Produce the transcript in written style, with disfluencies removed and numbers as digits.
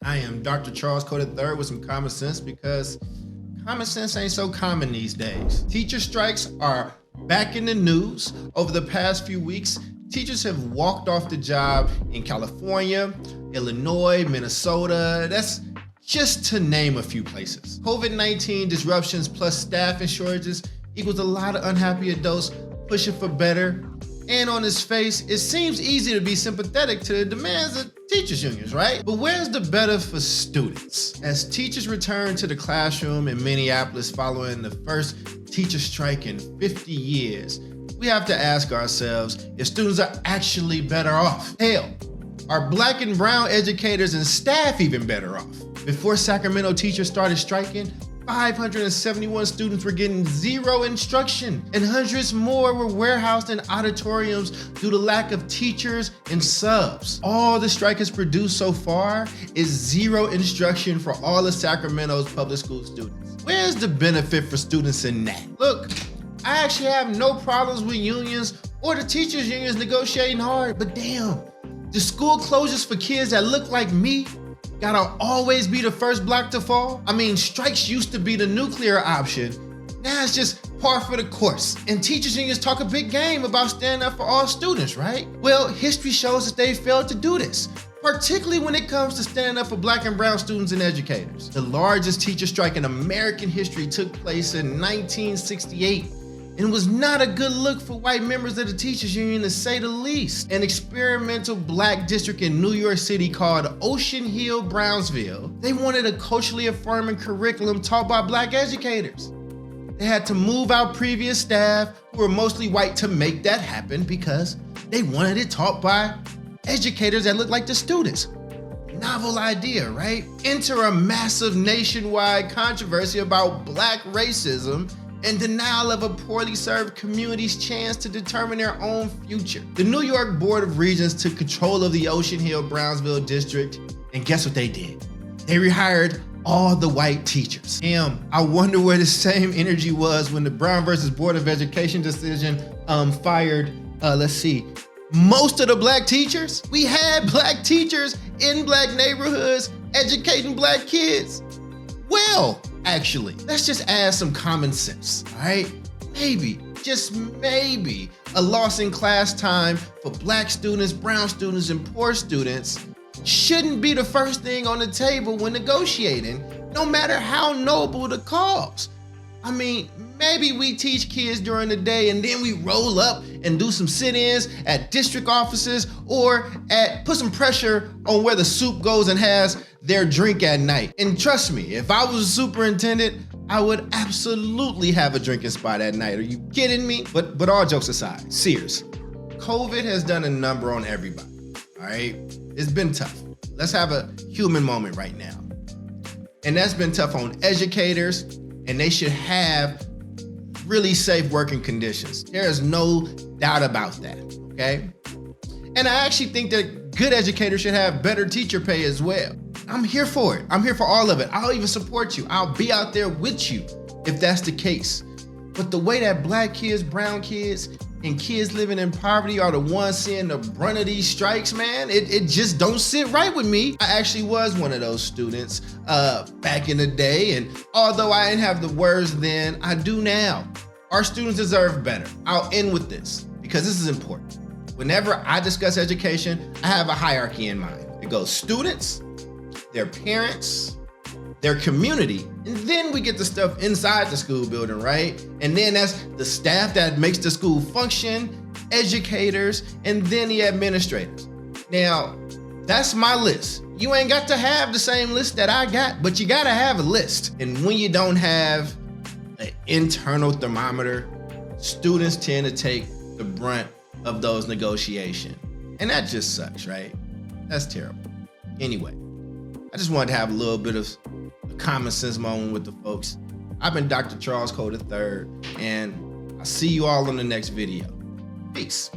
I am Dr. Charles Cole III with some common sense, because common sense ain't so common these days. Teacher strikes are back in the news. Over the past few weeks, teachers have walked off the job in California, Illinois, Minnesota. That's just to name a few places. COVID-19 disruptions plus staffing shortages equals a lot of unhappy adults pushing for better. And on its face, it seems easy to be sympathetic to the demands of teachers unions, right? But where's the better for students? As teachers return to the classroom in Minneapolis following the first teacher strike in 50 years, we have to ask ourselves if students are actually better off. Hell, are Black and brown educators and staff even better off? Before Sacramento teachers started striking, 571 students were getting zero instruction, and hundreds more were warehoused in auditoriums due to lack of teachers and subs. All the strike has produced so far is zero instruction for all of Sacramento's public school students. Where's the benefit for students in that? Look, I actually have no problems with unions or the teachers unions negotiating hard, but damn, the school closures for kids that look like me gotta always be the first block to fall? I mean, strikes used to be the nuclear option. Now it's just par for the course. And teachers unions talk a big game about standing up for all students, right? Well, history shows that they failed to do this, particularly when it comes to standing up for Black and brown students and educators. The largest teacher strike in American history took place in 1968. And it was not a good look for white members of the teachers union, to say the least. An experimental Black district in New York City called Ocean Hill-Brownsville, they wanted a culturally affirming curriculum taught by Black educators. They had to move out previous staff, who were mostly white, to make that happen, because they wanted it taught by educators that looked like the students. Novel idea, right? Enter a massive nationwide controversy about Black racism and denial of a poorly served community's chance to determine their own future. The New York Board of Regents took control of the Ocean Hill-Brownsville district, and guess what they did? They rehired all the white teachers. Damn, I wonder where the same energy was when the Brown versus Board of Education decision fired, most of the Black teachers. We had Black teachers in Black neighborhoods educating Black kids. Well, actually, let's just add some common sense, all right? Maybe, just maybe, a loss in class time for Black students, brown students, and poor students shouldn't be the first thing on the table when negotiating, no matter how noble the cause. I mean, maybe we teach kids during the day and then we roll up and do some sit-ins at district offices, or put some pressure on where the soup goes and has their drink at night. And trust me, if I was a superintendent, I would absolutely have a drinking spot at night. Are you kidding me? But all jokes aside, serious. COVID has done a number on everybody, all right? It's been tough. Let's have a human moment right now. And that's been tough on educators, and they should have really safe working conditions. There is no doubt about that, okay? And I actually think that good educators should have better teacher pay as well. I'm here for it. I'm here for all of it. I'll even support you. I'll be out there with you if that's the case. But the way that Black kids, brown kids, and kids living in poverty are the ones seeing the brunt of these strikes, man, it just don't sit right with me. I actually was one of those students back in the day, and although I didn't have the words then, I do now. Our students deserve better. I'll end with this, because this is important. Whenever I discuss education, I have a hierarchy in mind. It goes students, their parents, their community, and then we get the stuff inside the school building, right? And then that's the staff that makes the school function, educators, and then the administrators. Now, that's my list. You ain't got to have the same list that I got, but you gotta have a list. And when you don't have an internal thermometer, students tend to take the brunt of those negotiations. And that just sucks, right? That's terrible. Anyway, I just wanted to have a little bit of a common sense moment with the folks. I've been Dr. Charles Cole III, and I'll see you all on the next video. Peace.